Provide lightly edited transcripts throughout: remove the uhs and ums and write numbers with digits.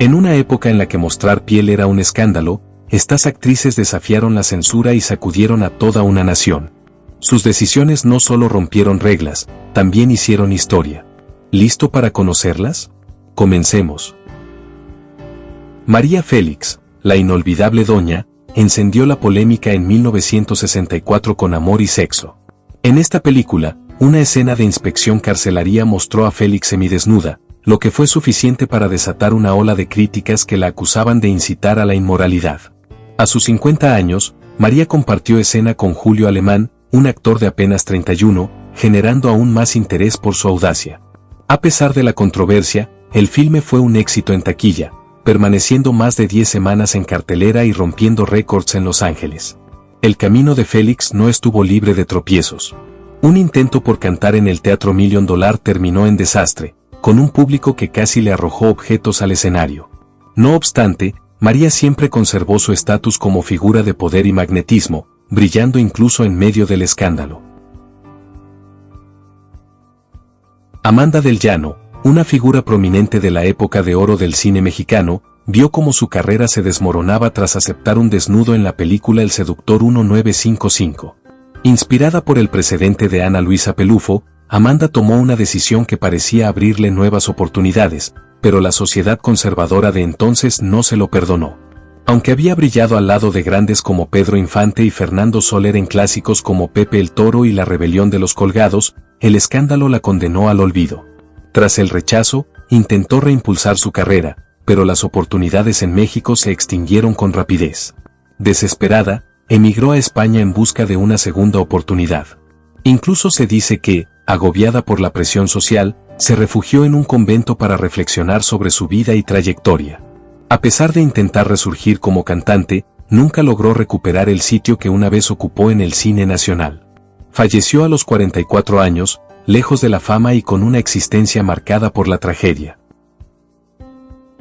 En una época en la que mostrar piel era un escándalo, estas actrices desafiaron la censura y sacudieron a toda una nación. Sus decisiones no solo rompieron reglas, también hicieron historia. ¿Listo para conocerlas? Comencemos. María Félix, la inolvidable doña, encendió la polémica en 1964 con Amor y Sexo. En esta película, una escena de inspección carcelaria mostró a Félix semidesnuda, lo que fue suficiente para desatar una ola de críticas que la acusaban de incitar a la inmoralidad. A sus 50 años, María compartió escena con Julio Alemán, un actor de apenas 31, generando aún más interés por su audacia. A pesar de la controversia, el filme fue un éxito en taquilla, permaneciendo más de 10 semanas en cartelera y rompiendo récords en Los Ángeles. El camino de Félix no estuvo libre de tropiezos. Un intento por cantar en el Teatro $1 Million terminó en desastre, con un público que casi le arrojó objetos al escenario. No obstante, María siempre conservó su estatus como figura de poder y magnetismo, brillando incluso en medio del escándalo. Amanda del Llano, una figura prominente de la época de oro del cine mexicano, vio cómo su carrera se desmoronaba tras aceptar un desnudo en la película El Seductor 1955. Inspirada por el precedente de Ana Luisa Pelufo, Amanda tomó una decisión que parecía abrirle nuevas oportunidades, pero la sociedad conservadora de entonces no se lo perdonó. Aunque había brillado al lado de grandes como Pedro Infante y Fernando Soler en clásicos como Pepe el Toro y La Rebelión de los Colgados, el escándalo la condenó al olvido. Tras el rechazo, intentó reimpulsar su carrera, pero las oportunidades en México se extinguieron con rapidez. Desesperada, emigró a España en busca de una segunda oportunidad. Incluso se dice que, agobiada por la presión social, se refugió en un convento para reflexionar sobre su vida y trayectoria. A pesar de intentar resurgir como cantante, nunca logró recuperar el sitio que una vez ocupó en el cine nacional. Falleció a los 44 años, lejos de la fama y con una existencia marcada por la tragedia.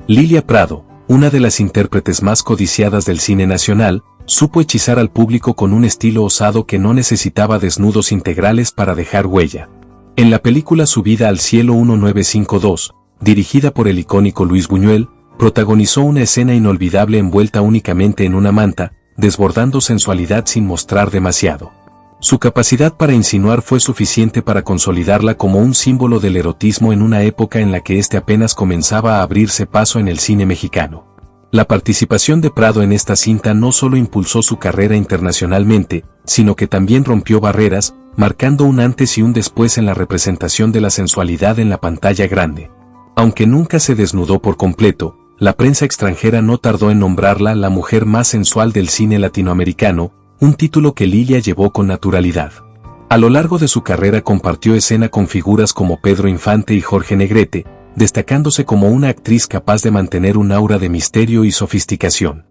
Lilia Prado, una de las intérpretes más codiciadas del cine nacional, supo hechizar al público con un estilo osado que no necesitaba desnudos integrales para dejar huella. En la película Subida al Cielo 1952, dirigida por el icónico Luis Buñuel, protagonizó una escena inolvidable envuelta únicamente en una manta, desbordando sensualidad sin mostrar demasiado. Su capacidad para insinuar fue suficiente para consolidarla como un símbolo del erotismo en una época en la que este apenas comenzaba a abrirse paso en el cine mexicano. La participación de Prado en esta cinta no solo impulsó su carrera internacionalmente, sino que también rompió barreras, marcando un antes y un después en la representación de la sensualidad en la pantalla grande. Aunque nunca se desnudó por completo, la prensa extranjera no tardó en nombrarla la mujer más sensual del cine latinoamericano, un título que Lilia llevó con naturalidad. A lo largo de su carrera compartió escena con figuras como Pedro Infante y Jorge Negrete, destacándose como una actriz capaz de mantener un aura de misterio y sofisticación.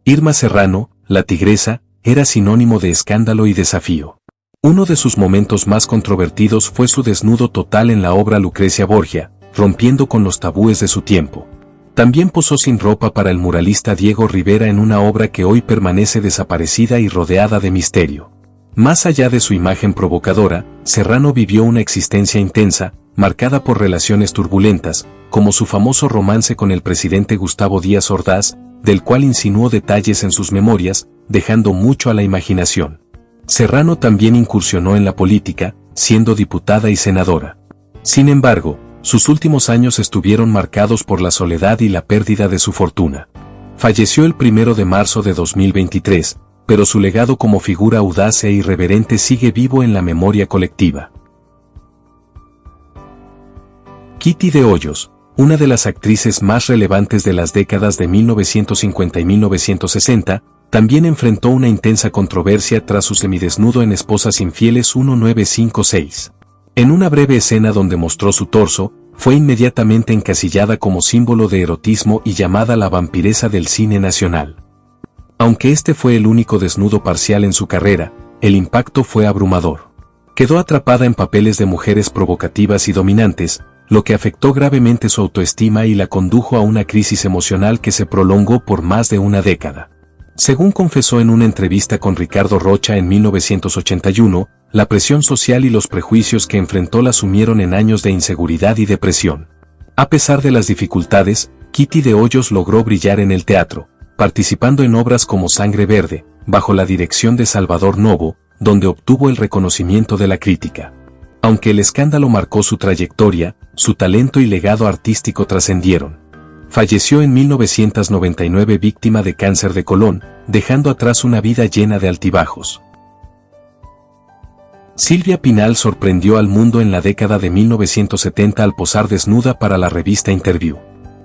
Irma Serrano, la tigresa, era sinónimo de escándalo y desafío. Uno de sus momentos más controvertidos fue su desnudo total en la obra Lucrecia Borgia, rompiendo con los tabúes de su tiempo. También posó sin ropa para el muralista Diego Rivera en una obra que hoy permanece desaparecida y rodeada de misterio. Más allá de su imagen provocadora, Serrano vivió una existencia intensa, marcada por relaciones turbulentas, como su famoso romance con el presidente Gustavo Díaz Ordaz, del cual insinuó detalles en sus memorias, dejando mucho a la imaginación. Serrano también incursionó en la política, siendo diputada y senadora. Sin embargo, sus últimos años estuvieron marcados por la soledad y la pérdida de su fortuna. Falleció el 1 de marzo de 2023, pero su legado como figura audaz e irreverente sigue vivo en la memoria colectiva. Kitty de Hoyos, una de las actrices más relevantes de las décadas de 1950 y 1960, también enfrentó una intensa controversia tras su semidesnudo en Esposas Infieles 1956. En una breve escena donde mostró su torso, fue inmediatamente encasillada como símbolo de erotismo y llamada la vampiresa del cine nacional. Aunque este fue el único desnudo parcial en su carrera, el impacto fue abrumador. Quedó atrapada en papeles de mujeres provocativas y dominantes, lo que afectó gravemente su autoestima y la condujo a una crisis emocional que se prolongó por más de una década. Según confesó en una entrevista con Ricardo Rocha en 1981, la presión social y los prejuicios que enfrentó la sumieron en años de inseguridad y depresión. A pesar de las dificultades, Kitty de Hoyos logró brillar en el teatro, participando en obras como Sangre Verde, bajo la dirección de Salvador Novo, donde obtuvo el reconocimiento de la crítica. Aunque el escándalo marcó su trayectoria, su talento y legado artístico trascendieron. Falleció en 1999 víctima de cáncer de colon, dejando atrás una vida llena de altibajos. Silvia Pinal sorprendió al mundo en la década de 1970 al posar desnuda para la revista Interview.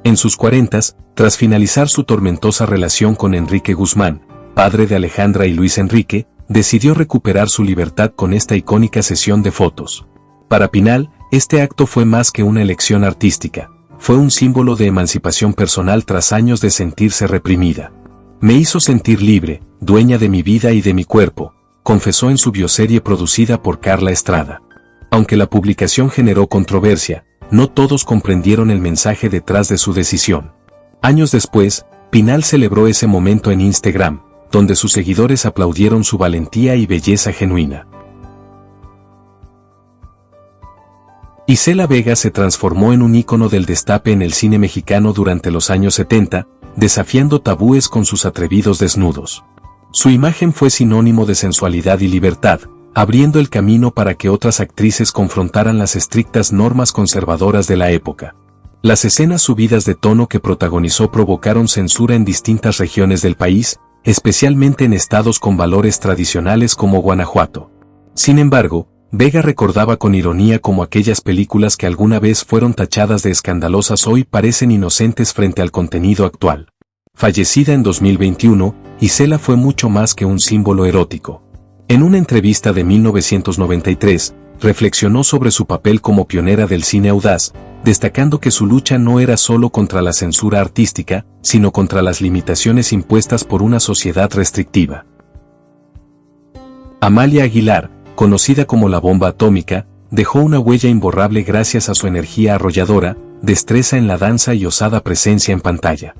En sus 40s, tras finalizar su tormentosa relación con Enrique Guzmán, padre de Alejandra y Luis Enrique, decidió recuperar su libertad con esta icónica sesión de fotos. Para Pinal, este acto fue más que una elección artística, fue un símbolo de emancipación personal tras años de sentirse reprimida. Me hizo sentir libre, dueña de mi vida y de mi cuerpo, confesó en su bioserie producida por Carla Estrada. Aunque la publicación generó controversia, no todos comprendieron el mensaje detrás de su decisión. Años después, Pinal celebró ese momento en Instagram, donde sus seguidores aplaudieron su valentía y belleza genuina. Isela Vega se transformó en un ícono del destape en el cine mexicano durante los años 70, desafiando tabúes con sus atrevidos desnudos. Su imagen fue sinónimo de sensualidad y libertad, abriendo el camino para que otras actrices confrontaran las estrictas normas conservadoras de la época. Las escenas subidas de tono que protagonizó provocaron censura en distintas regiones del país, especialmente en estados con valores tradicionales como Guanajuato. Sin embargo, Vega recordaba con ironía cómo aquellas películas que alguna vez fueron tachadas de escandalosas hoy parecen inocentes frente al contenido actual. Fallecida en 2021, Isela fue mucho más que un símbolo erótico. En una entrevista de 1993, reflexionó sobre su papel como pionera del cine audaz, destacando que su lucha no era solo contra la censura artística, sino contra las limitaciones impuestas por una sociedad restrictiva. Amalia Aguilar, conocida como la bomba atómica, dejó una huella imborrable gracias a su energía arrolladora, destreza en la danza y osada presencia en pantalla.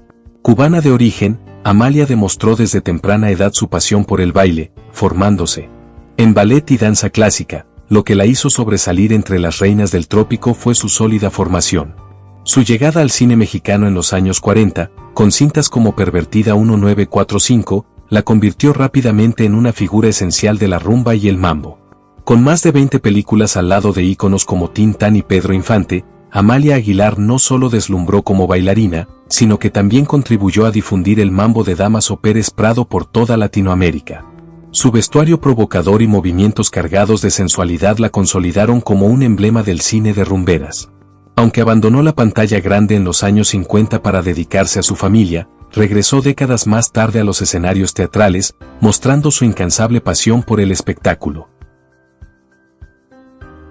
Cubana de origen, Amalia demostró desde temprana edad su pasión por el baile, formándose en ballet y danza clásica. Lo que la hizo sobresalir entre las reinas del trópico fue su sólida formación. Su llegada al cine mexicano en los años 40, con cintas como Pervertida 1945, la convirtió rápidamente en una figura esencial de la rumba y el mambo. Con más de 20 películas al lado de íconos como Tintán y Pedro Infante, Amalia Aguilar no solo deslumbró como bailarina, sino que también contribuyó a difundir el mambo de Dámaso Pérez Prado por toda Latinoamérica. Su vestuario provocador y movimientos cargados de sensualidad la consolidaron como un emblema del cine de rumberas. Aunque abandonó la pantalla grande en los años 50 para dedicarse a su familia, regresó décadas más tarde a los escenarios teatrales, mostrando su incansable pasión por el espectáculo.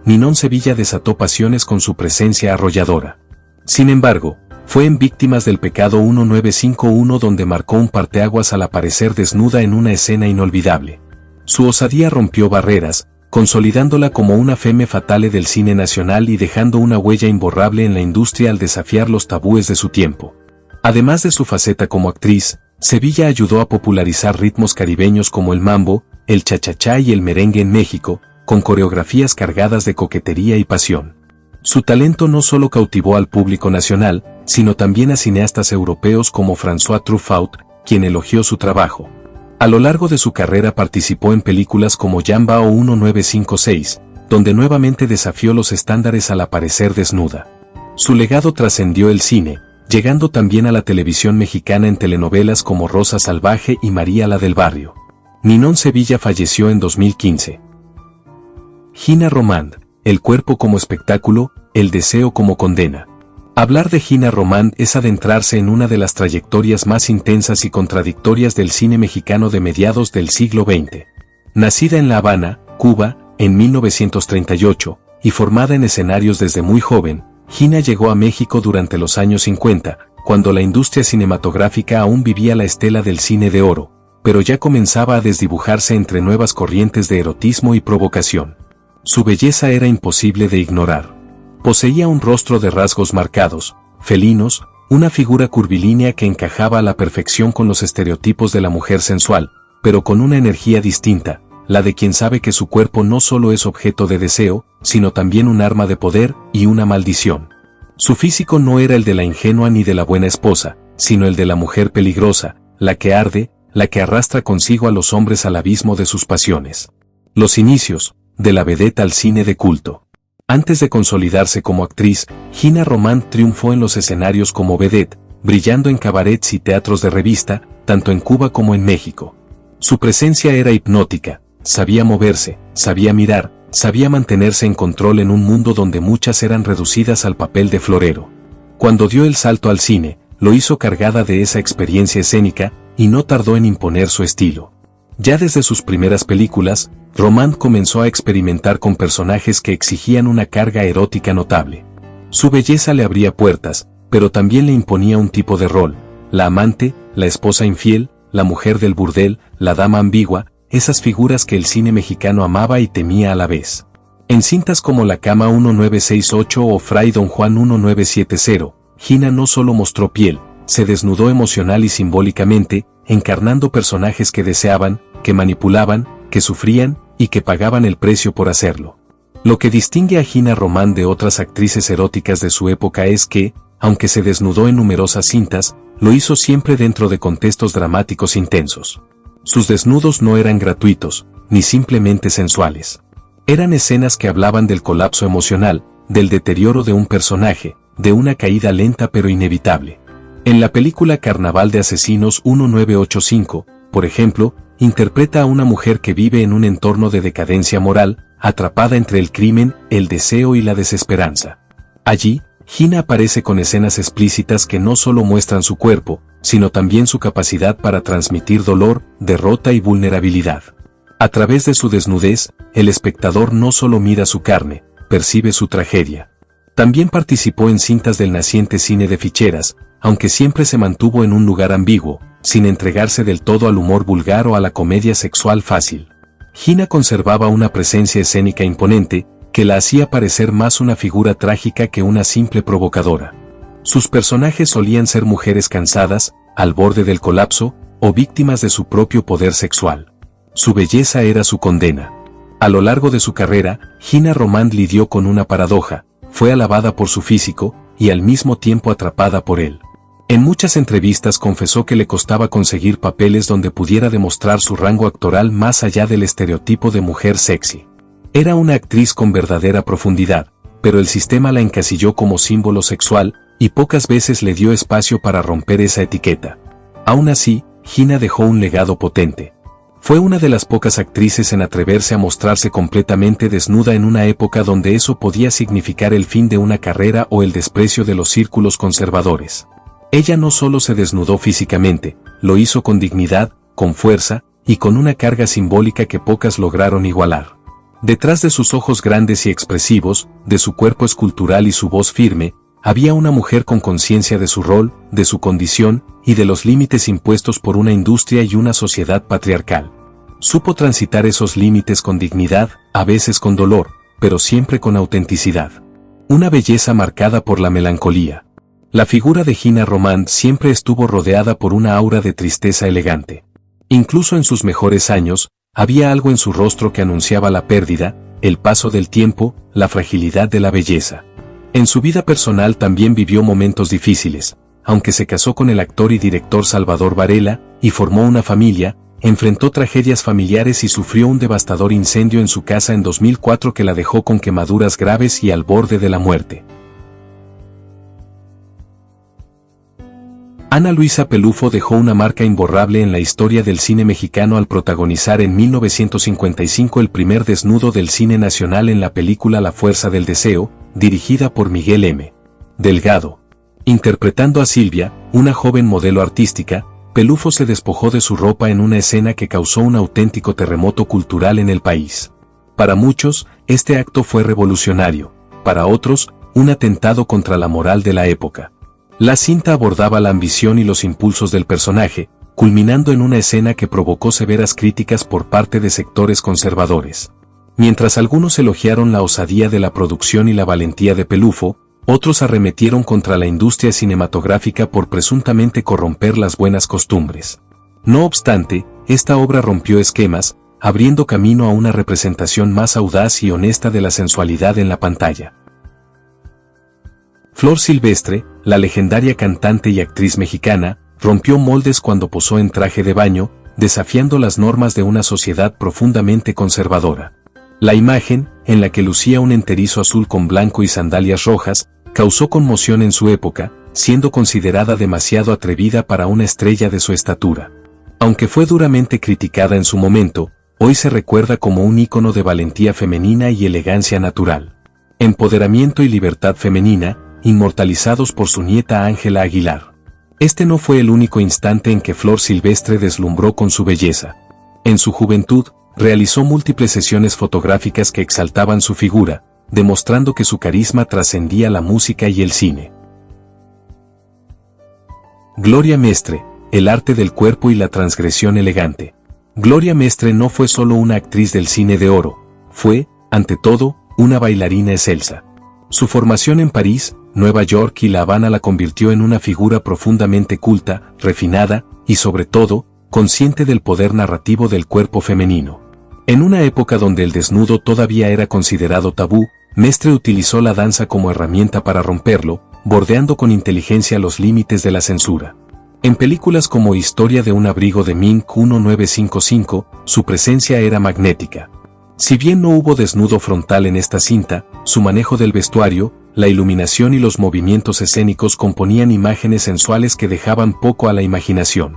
Ninón Sevilla desató pasiones con su presencia arrolladora. Sin embargo, fue en Víctimas del Pecado 1951 donde marcó un parteaguas al aparecer desnuda en una escena inolvidable. Su osadía rompió barreras, consolidándola como una femme fatale del cine nacional y dejando una huella imborrable en la industria al desafiar los tabúes de su tiempo. Además de su faceta como actriz, Sevilla ayudó a popularizar ritmos caribeños como el mambo, el cha-cha-cha y el merengue en México, con coreografías cargadas de coquetería y pasión. Su talento no solo cautivó al público nacional, sino también a cineastas europeos como François Truffaut, quien elogió su trabajo. A lo largo de su carrera participó en películas como Jambao 1956, donde nuevamente desafió los estándares al aparecer desnuda. Su legado trascendió el cine, llegando también a la televisión mexicana en telenovelas como Rosa Salvaje y María la del Barrio. Ninón Sevilla falleció en 2015. Gina Romand, el cuerpo como espectáculo, el deseo como condena. Hablar de Gina Romand es adentrarse en una de las trayectorias más intensas y contradictorias del cine mexicano de mediados del siglo XX. Nacida en La Habana, Cuba, en 1938, y formada en escenarios desde muy joven, Gina llegó a México durante los años 50, cuando la industria cinematográfica aún vivía la estela del cine de oro, pero ya comenzaba a desdibujarse entre nuevas corrientes de erotismo y provocación. Su belleza era imposible de ignorar. Poseía un rostro de rasgos marcados, felinos, una figura curvilínea que encajaba a la perfección con los estereotipos de la mujer sensual, pero con una energía distinta, la de quien sabe que su cuerpo no solo es objeto de deseo, sino también un arma de poder y una maldición. Su físico no era el de la ingenua ni de la buena esposa, sino el de la mujer peligrosa, la que arde, la que arrastra consigo a los hombres al abismo de sus pasiones. Los inicios, de la vedette al cine de culto. Antes de consolidarse como actriz, Gina Román triunfó en los escenarios como vedette, brillando en cabarets y teatros de revista, tanto en Cuba como en México. Su presencia era hipnótica, sabía moverse, sabía mirar, sabía mantenerse en control en un mundo donde muchas eran reducidas al papel de florero. Cuando dio el salto al cine, lo hizo cargada de esa experiencia escénica, y no tardó en imponer su estilo. Ya desde sus primeras películas, Román comenzó a experimentar con personajes que exigían una carga erótica notable. Su belleza le abría puertas, pero también le imponía un tipo de rol: la amante, la esposa infiel, la mujer del burdel, la dama ambigua, esas figuras que el cine mexicano amaba y temía a la vez. En cintas como La Cama 1968 o Fray Don Juan 1970, Gina no solo mostró piel, se desnudó emocional y simbólicamente, encarnando personajes que deseaban, que manipulaban, que sufrían, y que pagaban el precio por hacerlo. Lo que distingue a Gina Román de otras actrices eróticas de su época es que, aunque se desnudó en numerosas cintas, lo hizo siempre dentro de contextos dramáticos intensos. Sus desnudos no eran gratuitos, ni simplemente sensuales. Eran escenas que hablaban del colapso emocional, del deterioro de un personaje, de una caída lenta pero inevitable. En la película Carnaval de Asesinos 1985, por ejemplo, interpreta a una mujer que vive en un entorno de decadencia moral, atrapada entre el crimen, el deseo y la desesperanza. Allí, Gina aparece con escenas explícitas que no solo muestran su cuerpo, sino también su capacidad para transmitir dolor, derrota y vulnerabilidad. A través de su desnudez, el espectador no solo mira su carne, percibe su tragedia. También participó en cintas del naciente cine de ficheras, aunque siempre se mantuvo en un lugar ambiguo, sin entregarse del todo al humor vulgar o a la comedia sexual fácil. Gina conservaba una presencia escénica imponente, que la hacía parecer más una figura trágica que una simple provocadora. Sus personajes solían ser mujeres cansadas, al borde del colapso, o víctimas de su propio poder sexual. Su belleza era su condena. A lo largo de su carrera, Gina Román lidió con una paradoja: fue alabada por su físico, y al mismo tiempo atrapada por él. En muchas entrevistas confesó que le costaba conseguir papeles donde pudiera demostrar su rango actoral más allá del estereotipo de mujer sexy. Era una actriz con verdadera profundidad, pero el sistema la encasilló como símbolo sexual, y pocas veces le dio espacio para romper esa etiqueta. Aún así, Gina dejó un legado potente. Fue una de las pocas actrices en atreverse a mostrarse completamente desnuda en una época donde eso podía significar el fin de una carrera o el desprecio de los círculos conservadores. Ella no solo se desnudó físicamente, lo hizo con dignidad, con fuerza, y con una carga simbólica que pocas lograron igualar. Detrás de sus ojos grandes y expresivos, de su cuerpo escultural y su voz firme, había una mujer con conciencia de su rol, de su condición, y de los límites impuestos por una industria y una sociedad patriarcal. Supo transitar esos límites con dignidad, a veces con dolor, pero siempre con autenticidad. Una belleza marcada por la melancolía. La figura de Gina Román siempre estuvo rodeada por una aura de tristeza elegante. Incluso en sus mejores años, había algo en su rostro que anunciaba la pérdida, el paso del tiempo, la fragilidad de la belleza. En su vida personal también vivió momentos difíciles. Aunque se casó con el actor y director Salvador Varela, y formó una familia, enfrentó tragedias familiares y sufrió un devastador incendio en su casa en 2004 que la dejó con quemaduras graves y al borde de la muerte. Ana Luisa Pelufo dejó una marca imborrable en la historia del cine mexicano al protagonizar en 1955 el primer desnudo del cine nacional en la película La Fuerza del Deseo, dirigida por Miguel M. Delgado. Interpretando a Silvia, una joven modelo artística, Pelufo se despojó de su ropa en una escena que causó un auténtico terremoto cultural en el país. Para muchos, este acto fue revolucionario, para otros, un atentado contra la moral de la época. La cinta abordaba la ambición y los impulsos del personaje, culminando en una escena que provocó severas críticas por parte de sectores conservadores. Mientras algunos elogiaron la osadía de la producción y la valentía de Pelufo, otros arremetieron contra la industria cinematográfica por presuntamente corromper las buenas costumbres. No obstante, esta obra rompió esquemas, abriendo camino a una representación más audaz y honesta de la sensualidad en la pantalla. Flor Silvestre, la legendaria cantante y actriz mexicana, rompió moldes cuando posó en traje de baño, desafiando las normas de una sociedad profundamente conservadora. La imagen, en la que lucía un enterizo azul con blanco y sandalias rojas, causó conmoción en su época, siendo considerada demasiado atrevida para una estrella de su estatura. Aunque fue duramente criticada en su momento, hoy se recuerda como un ícono de valentía femenina y elegancia natural. Empoderamiento y libertad femenina, inmortalizados por su nieta Ángela Aguilar. Este no fue el único instante en que Flor Silvestre deslumbró con su belleza. En su juventud, realizó múltiples sesiones fotográficas que exaltaban su figura, demostrando que su carisma trascendía la música y el cine. Gloria Mestre, el arte del cuerpo y la transgresión elegante. Gloria Mestre no fue solo una actriz del cine de oro, fue, ante todo, una bailarina excelsa. Su formación en París, Nueva York y La Habana la convirtió en una figura profundamente culta, refinada, y sobre todo, consciente del poder narrativo del cuerpo femenino. En una época donde el desnudo todavía era considerado tabú, Mestre utilizó la danza como herramienta para romperlo, bordeando con inteligencia los límites de la censura. En películas como Historia de un abrigo de Mink 1955, su presencia era magnética. Si bien no hubo desnudo frontal en esta cinta, su manejo del vestuario, la iluminación y los movimientos escénicos componían imágenes sensuales que dejaban poco a la imaginación.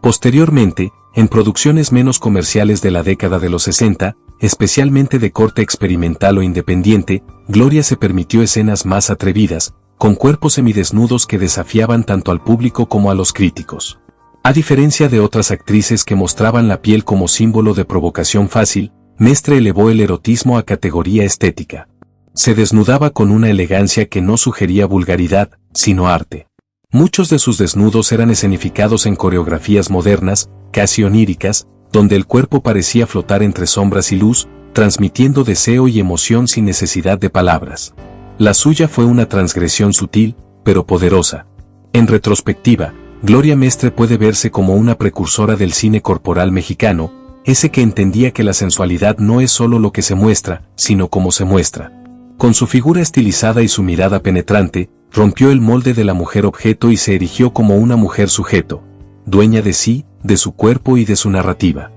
Posteriormente, en producciones menos comerciales de la década de los 60, especialmente de corte experimental o independiente, Gloria se permitió escenas más atrevidas, con cuerpos semidesnudos que desafiaban tanto al público como a los críticos. A diferencia de otras actrices que mostraban la piel como símbolo de provocación fácil, Mestre elevó el erotismo a categoría estética. Se desnudaba con una elegancia que no sugería vulgaridad, sino arte. Muchos de sus desnudos eran escenificados en coreografías modernas, casi oníricas, donde el cuerpo parecía flotar entre sombras y luz, transmitiendo deseo y emoción sin necesidad de palabras. La suya fue una transgresión sutil, pero poderosa. En retrospectiva, Gloria Mestre puede verse como una precursora del cine corporal mexicano, ese que entendía que la sensualidad no es solo lo que se muestra, sino cómo se muestra. Con su figura estilizada y su mirada penetrante, rompió el molde de la mujer objeto y se erigió como una mujer sujeto, dueña de sí, de su cuerpo y de su narrativa.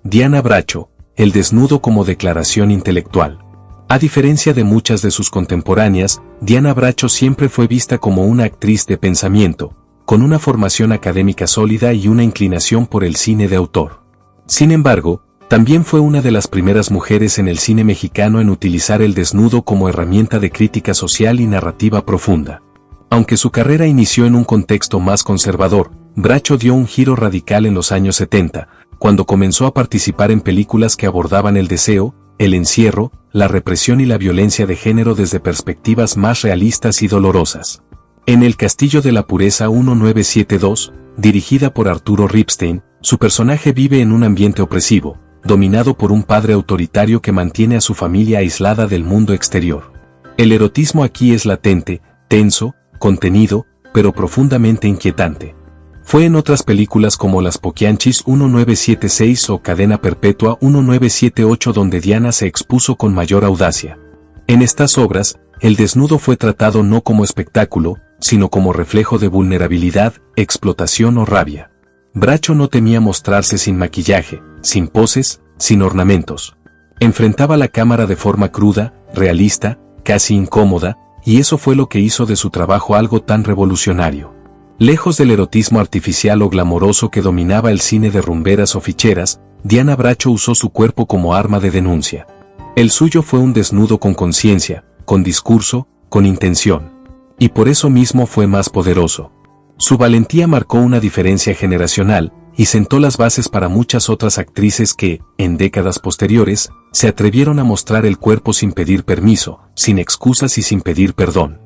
Diana Bracho, el desnudo como declaración intelectual. A diferencia de muchas de sus contemporáneas, Diana Bracho siempre fue vista como una actriz de pensamiento, con una formación académica sólida y una inclinación por el cine de autor. Sin embargo, también fue una de las primeras mujeres en el cine mexicano en utilizar el desnudo como herramienta de crítica social y narrativa profunda. Aunque su carrera inició en un contexto más conservador, Bracho dio un giro radical en los años 70, cuando comenzó a participar en películas que abordaban el deseo, el encierro, la represión y la violencia de género desde perspectivas más realistas y dolorosas. En El Castillo de la Pureza 1972, dirigida por Arturo Ripstein, su personaje vive en un ambiente opresivo, dominado por un padre autoritario que mantiene a su familia aislada del mundo exterior. El erotismo aquí es latente, tenso, contenido, pero profundamente inquietante. Fue en otras películas como Las Poquianchis 1976 o Cadena Perpetua 1978 donde Diana se expuso con mayor audacia. En estas obras, el desnudo fue tratado no como espectáculo, sino como reflejo de vulnerabilidad, explotación o rabia. Bracho no temía mostrarse sin maquillaje, sin poses, sin ornamentos. Enfrentaba la cámara de forma cruda, realista, casi incómoda, y eso fue lo que hizo de su trabajo algo tan revolucionario. Lejos del erotismo artificial o glamoroso que dominaba el cine de rumberas o ficheras, Diana Bracho usó su cuerpo como arma de denuncia. El suyo fue un desnudo con conciencia, con discurso, con intención. Y por eso mismo fue más poderoso. Su valentía marcó una diferencia generacional, y sentó las bases para muchas otras actrices que, en décadas posteriores, se atrevieron a mostrar el cuerpo sin pedir permiso, sin excusas y sin pedir perdón.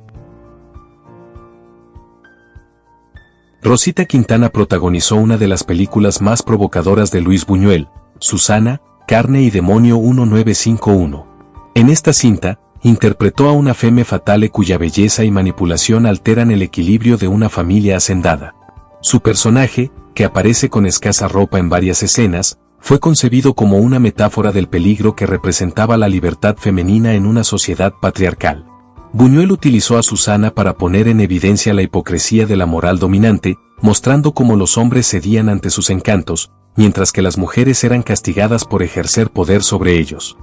Rosita Quintana protagonizó una de las películas más provocadoras de Luis Buñuel, Susana, Carne y Demonio 1951. En esta cinta, interpretó a una femme fatale cuya belleza y manipulación alteran el equilibrio de una familia hacendada. Su personaje, que aparece con escasa ropa en varias escenas, Fue concebido como una metáfora del peligro que representaba la libertad femenina en una sociedad patriarcal. Buñuel utilizó a Susana para poner en evidencia la hipocresía de la moral dominante, mostrando cómo los hombres cedían ante sus encantos, mientras que las mujeres eran castigadas por ejercer poder sobre ellos.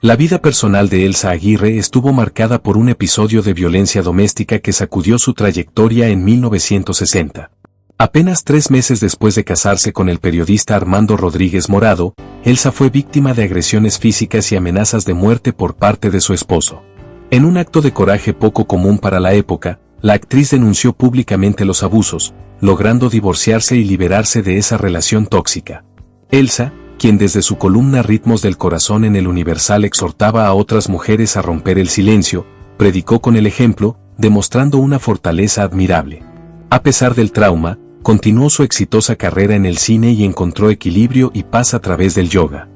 La vida personal de Elsa Aguirre estuvo marcada por un episodio de violencia doméstica que sacudió su trayectoria en 1960. Apenas 3 meses después de casarse con el periodista Armando Rodríguez Morado, Elsa fue víctima de agresiones físicas y amenazas de muerte por parte de su esposo. En un acto de coraje poco común para la época, la actriz denunció públicamente los abusos, logrando divorciarse y liberarse de esa relación tóxica. Elsa, quien desde su columna Ritmos del Corazón en El Universal exhortaba a otras mujeres a romper el silencio, predicó con el ejemplo, demostrando una fortaleza admirable. A pesar del trauma, continuó su exitosa carrera en el cine y encontró equilibrio y paz a través del yoga.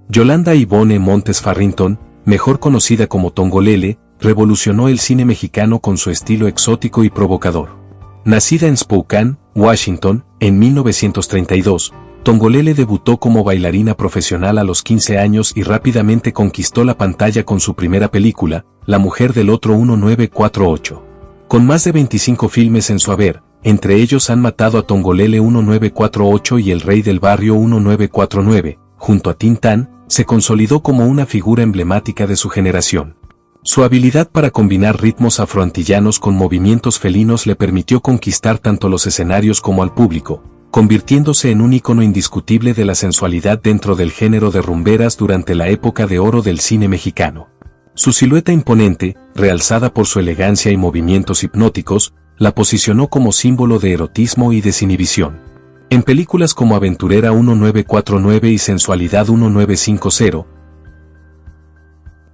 Yolanda Ivonne Montes Farrington, mejor conocida como Tongolele, revolucionó el cine mexicano con su estilo exótico y provocador. Nacida en Spokane, Washington, en 1932, Tongolele debutó como bailarina profesional a los 15 años y rápidamente conquistó la pantalla con su primera película, La mujer del otro 1948. Con más de 25 filmes en su haber, entre ellos Han matado a Tongolele 1948 y El rey del barrio 1949, junto a Tintán, se consolidó como una figura emblemática de su generación. Su habilidad para combinar ritmos afroantillanos con movimientos felinos le permitió conquistar tanto los escenarios como al público, convirtiéndose en un ícono indiscutible de la sensualidad dentro del género de rumberas durante la época de oro del cine mexicano. Su silueta imponente, realzada por su elegancia y movimientos hipnóticos, la posicionó como símbolo de erotismo y desinhibición. En películas como Aventurera 1949 y Sensualidad 1950,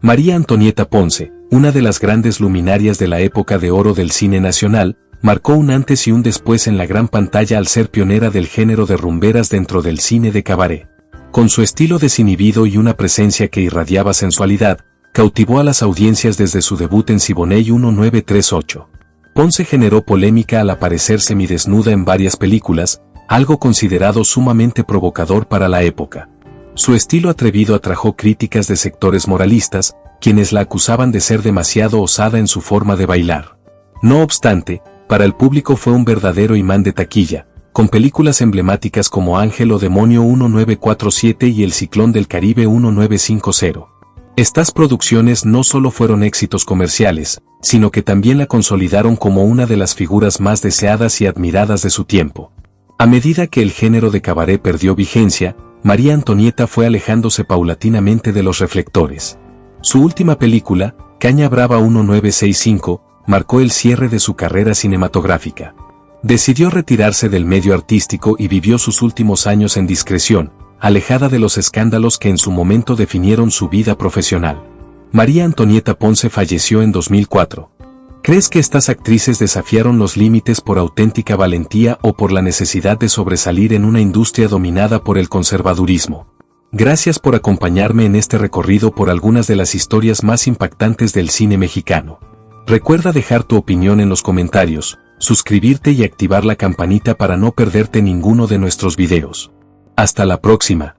María Antonieta Ponce, una de las grandes luminarias de la época de oro del cine nacional, marcó un antes y un después en la gran pantalla al ser pionera del género de rumberas dentro del cine de cabaret. Con su estilo desinhibido y una presencia que irradiaba sensualidad, cautivó a las audiencias desde su debut en Siboney 1938. Ponce generó polémica al aparecer semidesnuda en varias películas, algo considerado sumamente provocador para la época. Su estilo atrevido atrajo críticas de sectores moralistas, quienes la acusaban de ser demasiado osada en su forma de bailar. No obstante, para el público fue un verdadero imán de taquilla, con películas emblemáticas como Ángel o Demonio 1947 y El Ciclón del Caribe 1950. Estas producciones no solo fueron éxitos comerciales, sino que también la consolidaron como una de las figuras más deseadas y admiradas de su tiempo. A medida que el género de cabaret perdió vigencia, María Antonieta fue alejándose paulatinamente de los reflectores. Su última película, Caña Brava 1965, marcó el cierre de su carrera cinematográfica. Decidió retirarse del medio artístico y vivió sus últimos años en discreción, alejada de los escándalos que en su momento definieron su vida profesional. María Antonieta Ponce falleció en 2004. ¿Crees que estas actrices desafiaron los límites por auténtica valentía o por la necesidad de sobresalir en una industria dominada por el conservadurismo? Gracias por acompañarme en este recorrido por algunas de las historias más impactantes del cine mexicano. Recuerda dejar tu opinión en los comentarios, suscribirte y activar la campanita para no perderte ninguno de nuestros videos. Hasta la próxima.